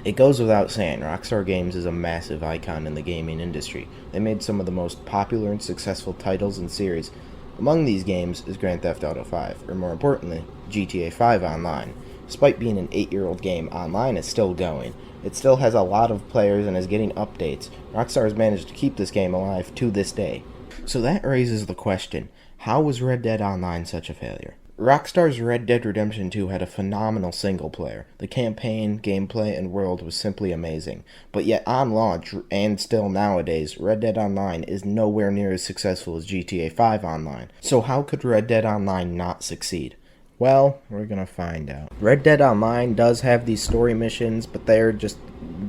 It goes without saying, Rockstar Games is a massive icon in the gaming industry. They made some of the most popular and successful titles and series. Among these games is Grand Theft Auto 5, or more importantly, GTA 5 Online. Despite being an 8-year-old game, online is still going. It still has a lot of players and is getting updates. Rockstar has managed to keep this game alive to this day. So that raises the question, how was Red Dead Online such a failure? Rockstar's Red Dead Redemption 2 had a phenomenal single player. The campaign, gameplay, and world was simply amazing. But yet on launch, and still nowadays, Red Dead Online is nowhere near as successful as GTA 5 Online. So how could Red Dead Online not succeed? Well, we're gonna find out. Red Dead Online does have these story missions, but they're just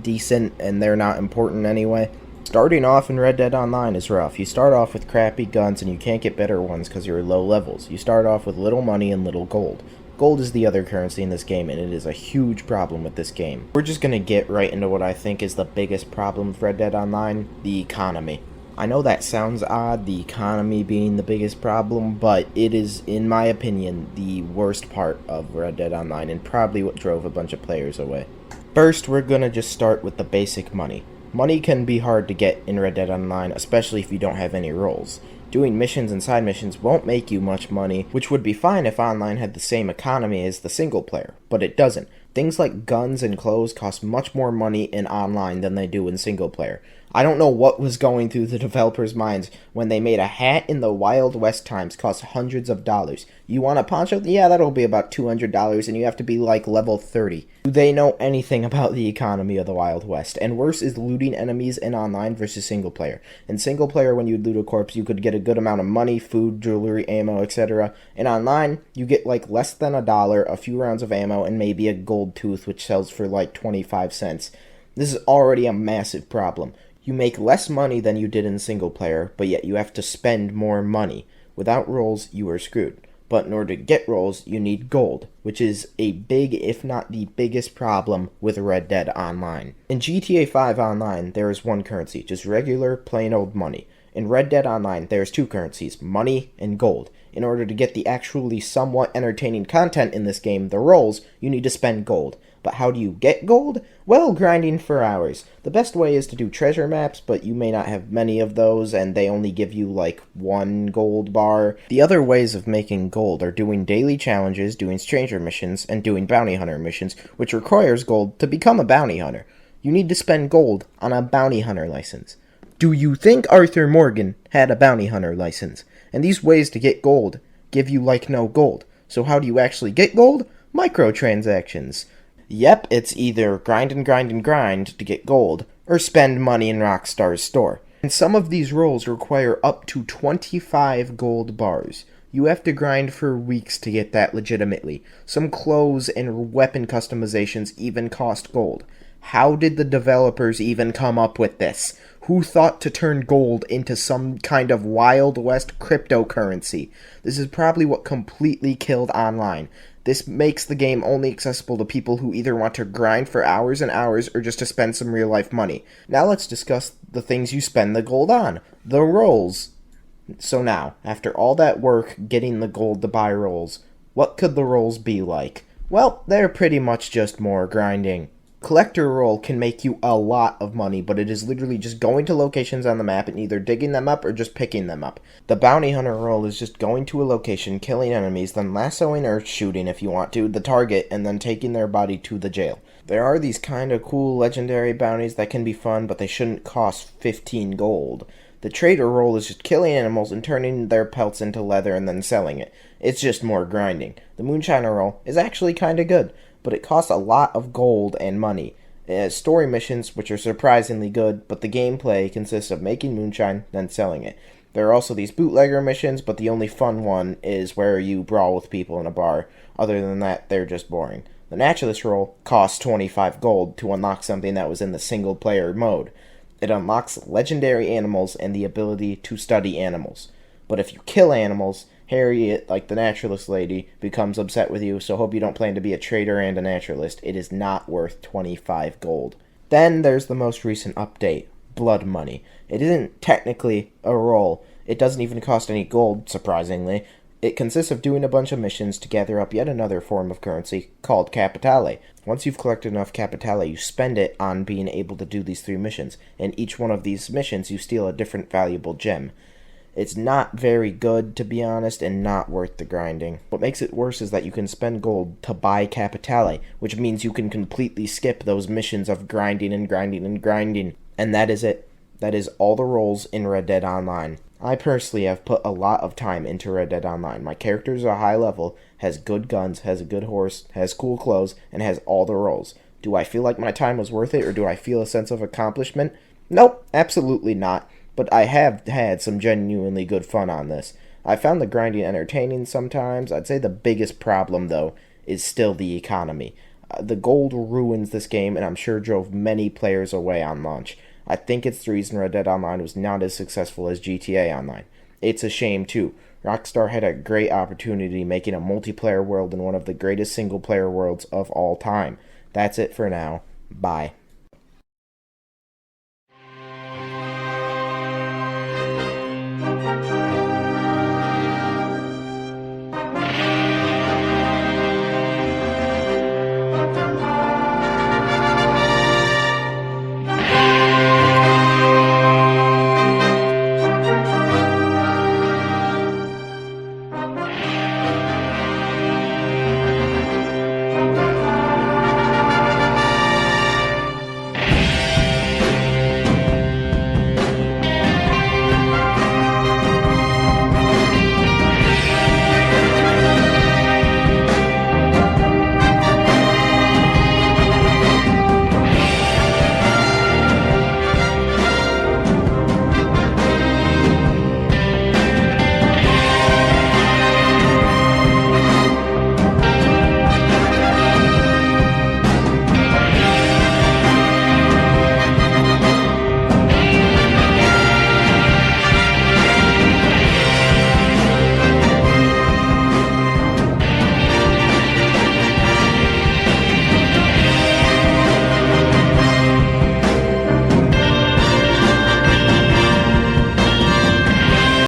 decent and they're not important anyway. Starting off in Red Dead Online is rough. You start off with crappy guns and you can't get better ones because you're low levels. You start off with little money and little gold. Gold is the other currency in this game, and it is a huge problem with this game. We're just gonna get right into what I think is the biggest problem with Red Dead Online, the economy. I know that sounds odd, the economy being the biggest problem, but it is, in my opinion, the worst part of Red Dead Online and probably what drove a bunch of players away. First, we're gonna just start with the basic money. Money can be hard to get in Red Dead Online, especially if you don't have any roles. Doing missions and side missions won't make you much money, which would be fine if Online had the same economy as the single player, but it doesn't. Things like guns and clothes cost much more money in Online than they do in single player. I don't know what was going through the developers' minds when they made a hat in the Wild West times cost hundreds of dollars. You want a poncho? Yeah, that'll be about $200 and you have to be like level 30. Do they know anything about the economy of the Wild West? And worse is looting enemies in Online versus single player. In single player, when you loot a corpse, you could get a good amount of money, food, jewelry, ammo, etc. In Online, you get like less than $1, a few rounds of ammo, and maybe a gold tooth which sells for like 25 cents. This is already a massive problem. You make less money than you did in single player, but yet you have to spend more money. Without rolls, you are screwed. But in order to get rolls, you need gold, which is a big, if not the biggest problem with Red Dead Online. In GTA 5 Online, there is one currency, just regular, plain old money. In Red Dead Online, there's two currencies, money and gold. In order to get the actually somewhat entertaining content in this game, the rolls, you need to spend gold. But how do you get gold? Well, grinding for hours. The best way is to do treasure maps, but you may not have many of those, and they only give you like one gold bar. The other ways of making gold are doing daily challenges, doing stranger missions, and doing bounty hunter missions, which requires gold to become a bounty hunter. You need to spend gold on a bounty hunter license. Do you think Arthur Morgan had a bounty hunter license? And these ways to get gold give you like no gold. So how do you actually get gold? Microtransactions. Yep, it's either grind and grind and grind to get gold, or spend money in Rockstar's store. And some of these roles require up to 25 gold bars. You have to grind for weeks to get that legitimately. Some clothes and weapon customizations even cost gold. How did the developers even come up with this? Who thought to turn gold into some kind of Wild West cryptocurrency? This is probably what completely killed Online. This makes the game only accessible to people who either want to grind for hours and hours or just to spend some real-life money. Now let's discuss the things you spend the gold on. The rolls. So now, after all that work getting the gold to buy rolls, what could the rolls be like? Well, they're pretty much just more grinding. Collector roll can make you a lot of money, but it is literally just going to locations on the map and either digging them up or just picking them up. The bounty hunter roll is just going to a location, killing enemies, then lassoing or shooting if you want to, the target, and then taking their body to the jail. There are these kinda cool legendary bounties that can be fun, but they shouldn't cost 15 gold. The trader roll is just killing animals and turning their pelts into leather and then selling it. It's just more grinding. The moonshiner roll is actually kinda good, but it costs a lot of gold and money. It has story missions, which are surprisingly good, but the gameplay consists of making moonshine, then selling it. There are also these bootlegger missions, but the only fun one is where you brawl with people in a bar. Other than that, they're just boring. The naturalist role costs 25 gold to unlock something that was in the single player mode. It unlocks legendary animals and the ability to study animals. But if you kill animals, Harriet, like the naturalist lady, becomes upset with you, so hope you don't plan to be a trader and a naturalist. It is not worth 25 gold. Then there's the most recent update, Blood Money. It isn't technically a role. It doesn't even cost any gold, surprisingly. It consists of doing a bunch of missions to gather up yet another form of currency called Capitale. Once you've collected enough Capitale, you spend it on being able to do these 3 missions. In each one of these missions, you steal a different valuable gem. It's not very good, to be honest, and not worth the grinding. What makes it worse is that you can spend gold to buy Capitale, which means you can completely skip those missions of grinding and grinding and grinding. And that is it. That is all the roles in Red Dead Online. I personally have put a lot of time into Red Dead Online. My character is a high level, has good guns, has a good horse, has cool clothes, and has all the roles. Do I feel like my time was worth it, or do I feel a sense of accomplishment? Nope, absolutely not. But I have had some genuinely good fun on this. I found the grinding entertaining sometimes. I'd say the biggest problem, though, is still the economy. The gold ruins this game, and I'm sure drove many players away on launch. I think it's the reason Red Dead Online was not as successful as GTA Online. It's a shame, too. Rockstar had a great opportunity making a multiplayer world in one of the greatest single-player worlds of all time. That's it for now. Bye.